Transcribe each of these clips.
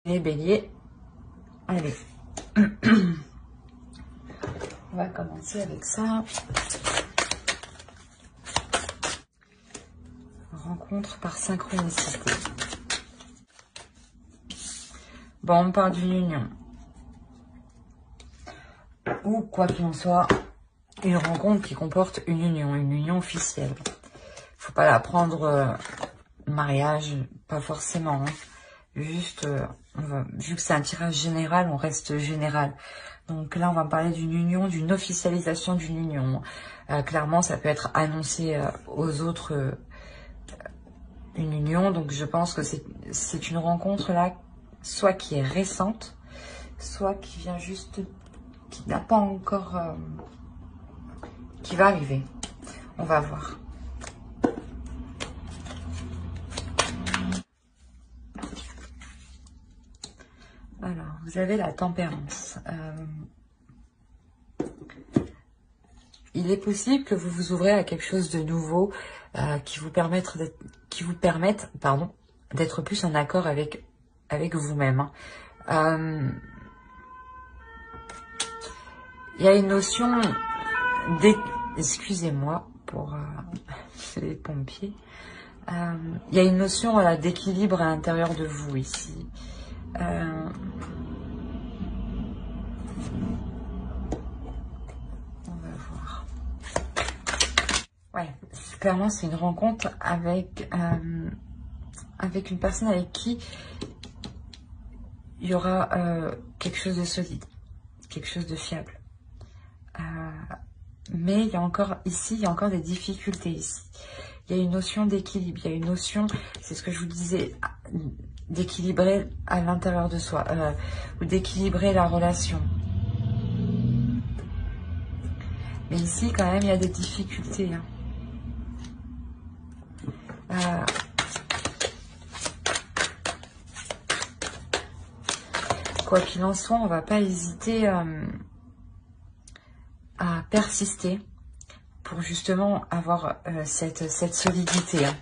Les béliers, allez, on va commencer avec ça. Rencontre par synchronicité. Bon, on parle d'une union. Ou, quoi qu'il en soit, une rencontre qui comporte une union officielle. Faut pas la prendre mariage, pas forcément. Hein. Juste, vu que c'est un tirage général, on reste général. Donc là, on va parler d'une union, d'une officialisation d'une union. Clairement, ça peut être annoncé aux autres une union. Donc je pense que c'est une rencontre là, soit qui est récente, soit qui vient juste, qui n'a pas encore, qui va arriver. On va voir. Alors, vous avez la tempérance. Il est possible que vous vous ouvrez à quelque chose de nouveau qui vous permette d'être plus en accord avec vous-même. Il y a une notion excusez-moi pour les pompiers. Il y a une notion d'équilibre à l'intérieur de vous ici. On va voir. Ouais, clairement c'est une rencontre avec une personne avec qui il y aura quelque chose de solide, quelque chose de fiable. Mais il y a encore ici, il y a encore des difficultés ici. Il y a une notion d'équilibre, il y a une notion, c'est ce que je vous disais, d'équilibrer à l'intérieur de soi, ou d'équilibrer la relation. Mais ici, quand même, il y a des difficultés. Hein. Quoi qu'il en soit, on ne va pas hésiter à persister pour justement avoir cette solidité. Hein.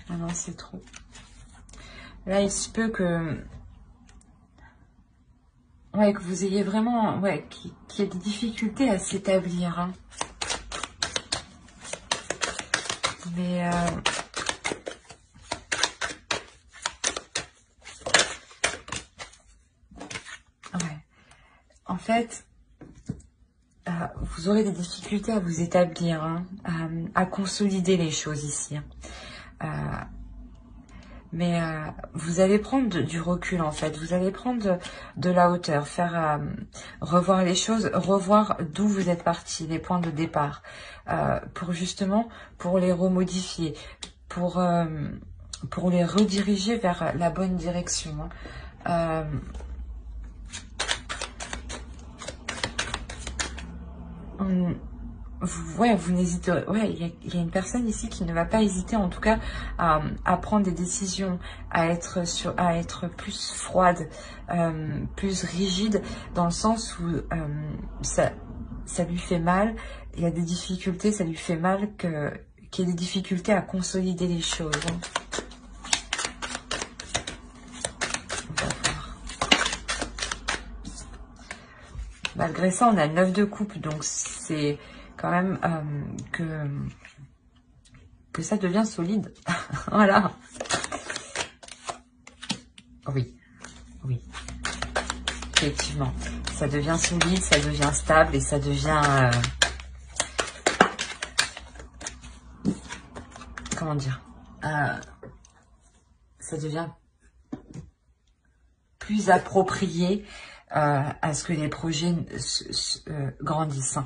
Ah non, c'est trop. Là, il se peut que... Ouais, que vous ayez vraiment... Ouais, qu'il y ait des difficultés à s'établir. Hein. Mais... Ouais. En fait, vous aurez des difficultés à vous établir, hein, à consolider les choses ici. Hein. Mais vous allez prendre du recul en fait, vous allez prendre de la hauteur, faire revoir les choses, revoir d'où vous êtes parti, les points de départ, pour les remodifier, pour les rediriger vers la bonne direction. Hein. Vous n'hésiterez. Ouais, il y a une personne ici qui ne va pas hésiter, en tout cas, à prendre des décisions, à être plus froide, plus rigide, dans le sens où ça lui fait mal. Il y a des difficultés, ça lui fait mal qu'il y ait des difficultés à consolider les choses. Hein. On va voir. Malgré ça, on a le 9 de coupe, donc c'est quand même que ça devient solide. Voilà. Oui, oui. Effectivement. Ça devient solide, ça devient stable et ça devient... comment dire, ça devient plus approprié à ce que les projets grandissent.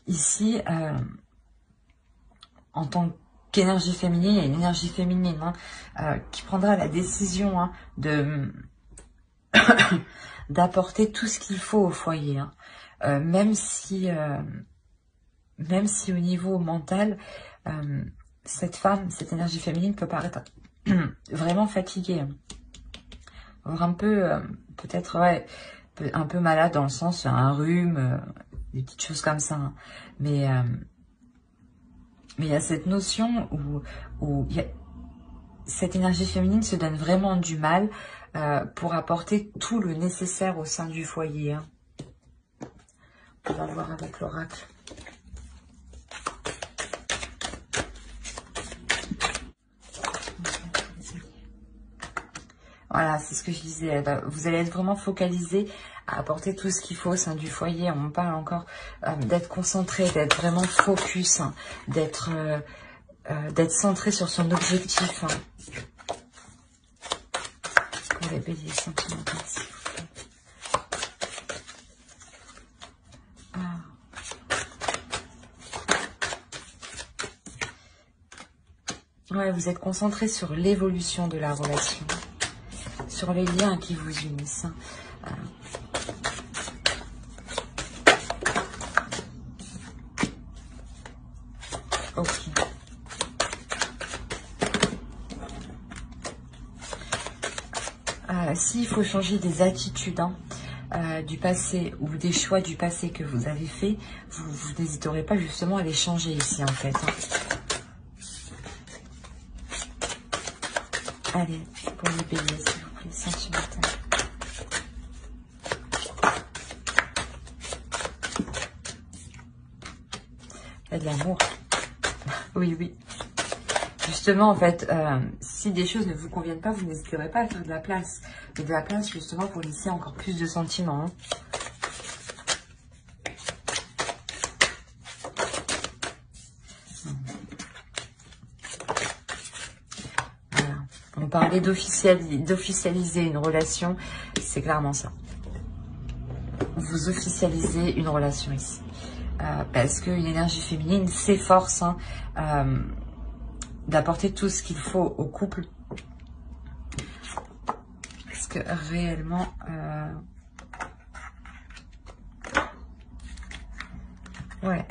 Ici, en tant qu'énergie féminine, il y a une énergie féminine qui prendra la décision d'apporter tout ce qu'il faut au foyer. Même si même si au niveau mental, cette femme, cette énergie féminine peut paraître vraiment fatiguée. Avoir un peu, peut-être, ouais, un peu malade dans le sens, un rhume, des petites choses comme ça. Hein. Mais il y a cette notion où cette énergie féminine se donne vraiment du mal pour apporter tout le nécessaire au sein du foyer. Hein. On va voir avec l'oracle. Voilà, c'est ce que je disais. Vous allez être vraiment focalisé à apporter tout ce qu'il faut au sein du foyer. On parle encore d'être concentré, d'être vraiment focus, hein, d'être centré sur son objectif. Hein. Pour les béliers sentimentaux, s'il vous plaît. Ouais, vous êtes concentré sur l'évolution de la relation, sur les liens qui vous unissent. Ok. S'il faut changer des attitudes du passé ou des choix du passé que vous avez fait, vous n'hésiterez pas justement à les changer ici en fait. Hein. Allez, pour les béliers, s'il vous plaît, sentimental. Il y a de l'amour. Oui, oui. Justement, en fait, si des choses ne vous conviennent pas, vous n'hésiterez pas à faire de la place. Et de la place, justement, pour laisser encore plus de sentiments. Hein. Voilà. On parlait d'officialiser une relation, c'est clairement ça. Vous officialisez une relation ici. Parce qu'une énergie féminine s'efforce d'apporter tout ce qu'il faut au couple. Parce que réellement... ouais,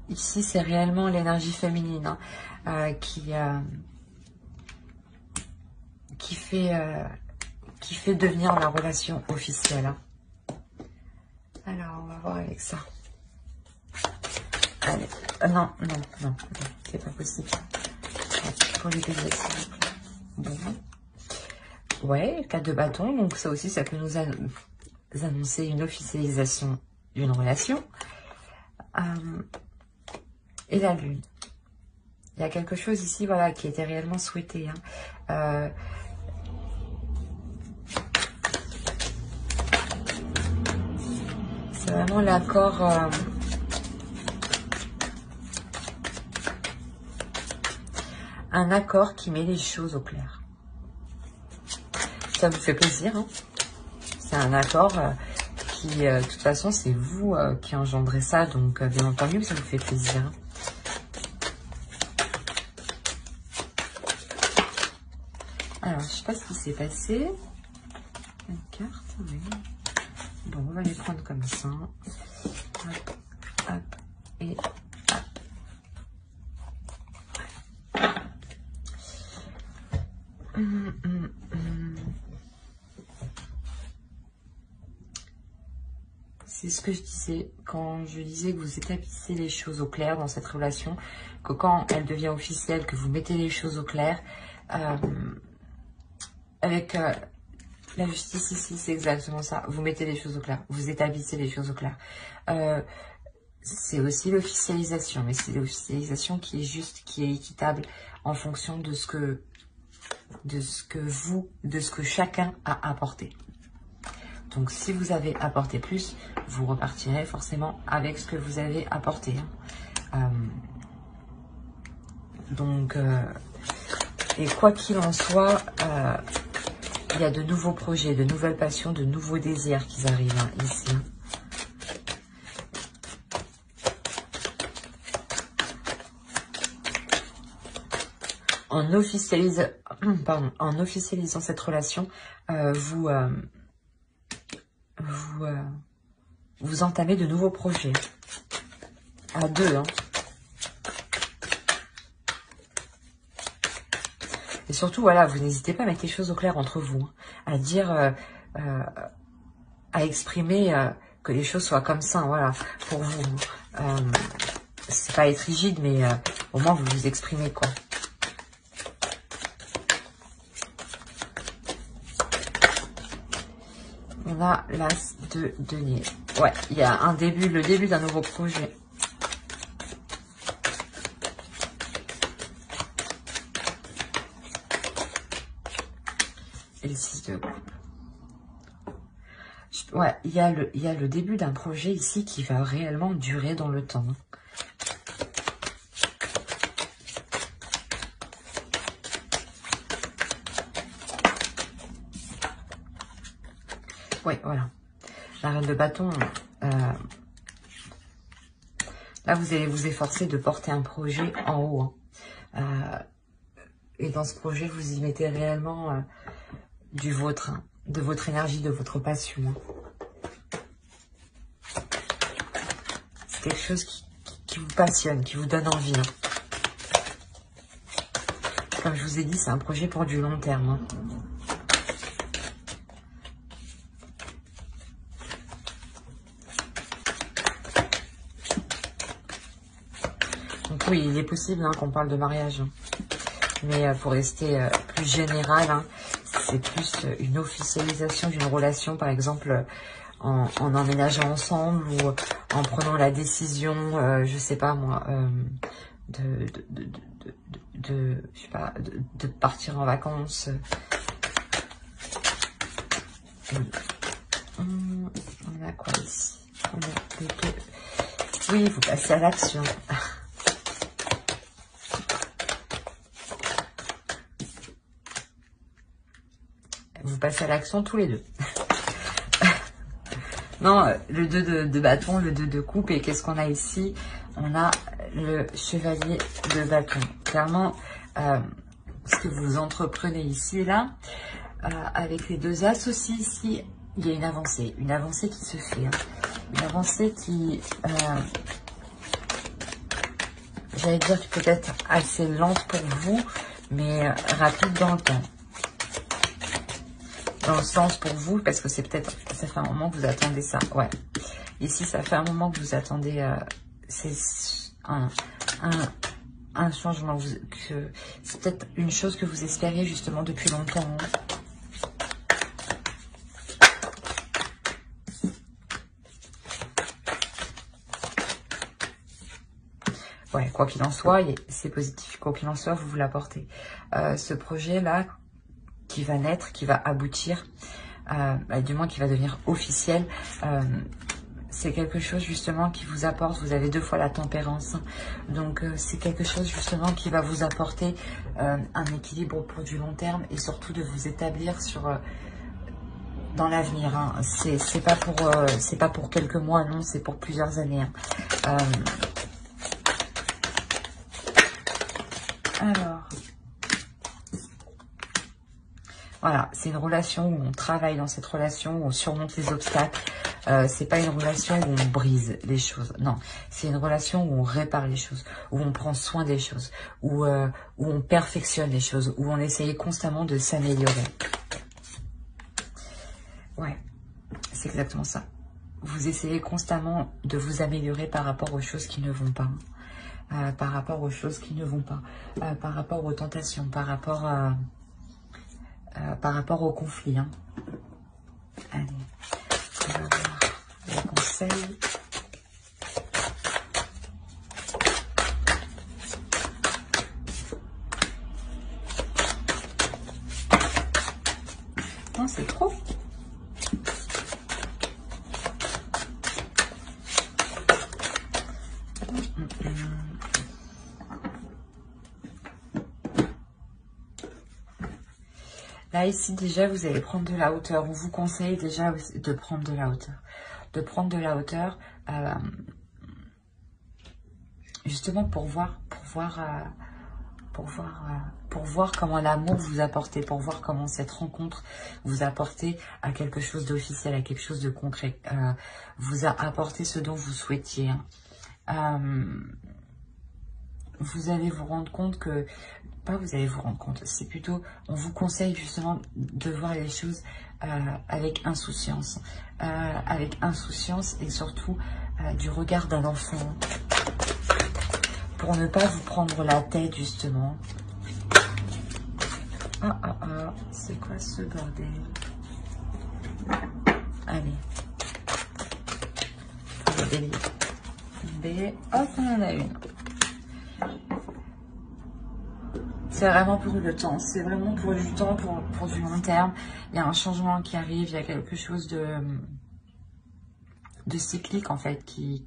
ici c'est réellement l'énergie féminine qui fait devenir la relation officielle. Hein. Alors, on va voir avec ça. Allez, non, c'est pas possible. Pour les béliers, s'il vous plaît. Bon. Ouais, 4 de bâton, donc ça aussi, ça peut nous annoncer une officialisation d'une relation. Et la lune. Il y a quelque chose ici, voilà, qui était réellement souhaité. Hein. C'est vraiment l'accord... un accord qui met les choses au clair. Ça vous fait plaisir, hein? C'est un accord qui, de toute façon, c'est vous qui engendrez ça, donc bien entendu, ça vous fait plaisir. Hein? Alors, je sais pas ce qui s'est passé. Une carte, oui. Bon, on va les prendre comme ça. Hop, hop, et hop. C'est ce que je disais quand je disais que vous établissez les choses au clair dans cette relation, que quand elle devient officielle, que vous mettez les choses au clair. Avec la justice ici, c'est exactement ça. Vous mettez les choses au clair, vous établissez les choses au clair. C'est aussi l'officialisation, mais c'est l'officialisation qui est juste, qui est équitable en fonction de ce que chacun a apporté. Donc, si vous avez apporté plus, vous repartirez forcément avec ce que vous avez apporté. Hein. Et quoi qu'il en soit, il y a de nouveaux projets, de nouvelles passions, de nouveaux désirs qui arrivent ici. En officialisant cette relation, vous entamez de nouveaux projets. à deux. Hein. Et surtout, voilà, vous n'hésitez pas à mettre les choses au clair entre vous. Hein, à dire, à exprimer que les choses soient comme ça, voilà, pour vous. C'est pas être rigide, mais au moins vous vous exprimez, quoi. On a l'as de denier. Ouais, il y a le début d'un nouveau projet. Et le 6 de coupe. Ouais, il y a le début d'un projet ici qui va réellement durer dans le temps. Oui, voilà. La reine de bâton. Là, vous allez vous efforcer de porter un projet en haut. Hein. Et dans ce projet, vous y mettez réellement du vôtre, hein, de votre énergie, de votre passion. Hein. C'est quelque chose qui vous passionne, qui vous donne envie. Hein. Comme je vous ai dit, c'est un projet pour du long terme. Hein. Donc oui, il est possible hein, qu'on parle de mariage. Hein. Mais pour rester plus général, hein, c'est plus une officialisation d'une relation, par exemple, en emménageant ensemble ou en prenant la décision, je sais pas moi, je sais pas, de partir en vacances. On a quoi ici? On a oui, vous passez à l'action. Vous passez à l'action tous les deux. Non, le 2 de bâton, le 2 de coupe. Et qu'est-ce qu'on a ici? On a le chevalier de bâton. Clairement, ce que vous entreprenez ici et là, avec les deux as aussi ici, il y a une avancée qui se fait. Hein. Une avancée qui, j'allais dire peut-être assez lente pour vous, mais rapide dans le temps. Dans le sens pour vous, parce que c'est peut-être, ça fait un moment que vous attendez ça. Ouais. Ici, ça fait un moment que vous attendez, c'est un changement. C'est peut-être une chose que vous espériez justement depuis longtemps. Hein. Ouais, quoi qu'il en soit, c'est positif. Quoi qu'il en soit, vous l'apportez. Ce projet-là, qui va naître, qui va aboutir, du moins qui va devenir officiel, c'est quelque chose justement qui vous apporte, vous avez 2 fois la tempérance, donc c'est quelque chose justement qui va vous apporter un équilibre pour du long terme et surtout de vous établir sur dans l'avenir. Hein. C'est pas pour quelques mois, non, c'est pour plusieurs années. Hein. Alors, voilà, c'est une relation où on travaille dans cette relation, où on surmonte les obstacles. C'est pas une relation où on brise les choses. Non, c'est une relation où on répare les choses, où on prend soin des choses, où on perfectionne les choses, où on essaye constamment de s'améliorer. Ouais, c'est exactement ça. Vous essayez constamment de vous améliorer par rapport aux choses qui ne vont pas. Par rapport aux choses qui ne vont pas. Par rapport aux tentations, par rapport au conflit. Hein. Allez, on va voir les conseils. Non, c'est trop. Là, ici, déjà, vous allez prendre de la hauteur. On vous conseille déjà de prendre de la hauteur. De prendre de la hauteur, justement pour voir comment l'amour vous apporte, pour voir comment cette rencontre vous apporte à quelque chose d'officiel, à quelque chose de concret. Vous a apporté ce dont vous souhaitiez. Hein. vous allez vous rendre compte que, pas vous allez vous rendre compte, c'est plutôt, on vous conseille justement de voir les choses avec insouciance et surtout du regard d'un enfant, pour ne pas vous prendre la tête justement. C'est quoi ce bordel? Allez, pour le délire. B, hop, on en a une. C'est vraiment pour le temps, c'est vraiment pour du temps, pour du long terme. Il y a un changement qui arrive, il y a quelque chose de cyclique en fait, qui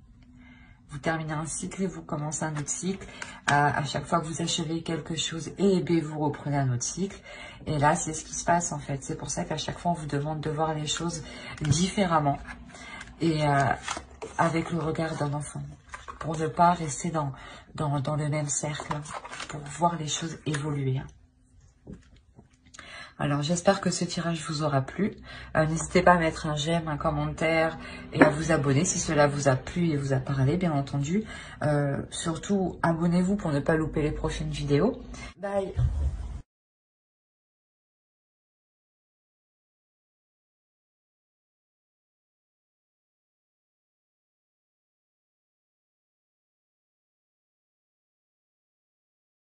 vous terminez un cycle et vous commencez un autre cycle. À chaque fois que vous achevez quelque chose, et vous reprenez un autre cycle. Et là, c'est ce qui se passe en fait. C'est pour ça qu'à chaque fois, on vous demande de voir les choses différemment et avec le regard d'un enfant, pour ne pas rester dans le même cercle, pour voir les choses évoluer. Alors, j'espère que ce tirage vous aura plu. N'hésitez pas à mettre un j'aime, un commentaire et à vous abonner si cela vous a plu et vous a parlé, bien entendu. Surtout, abonnez-vous pour ne pas louper les prochaines vidéos. Bye!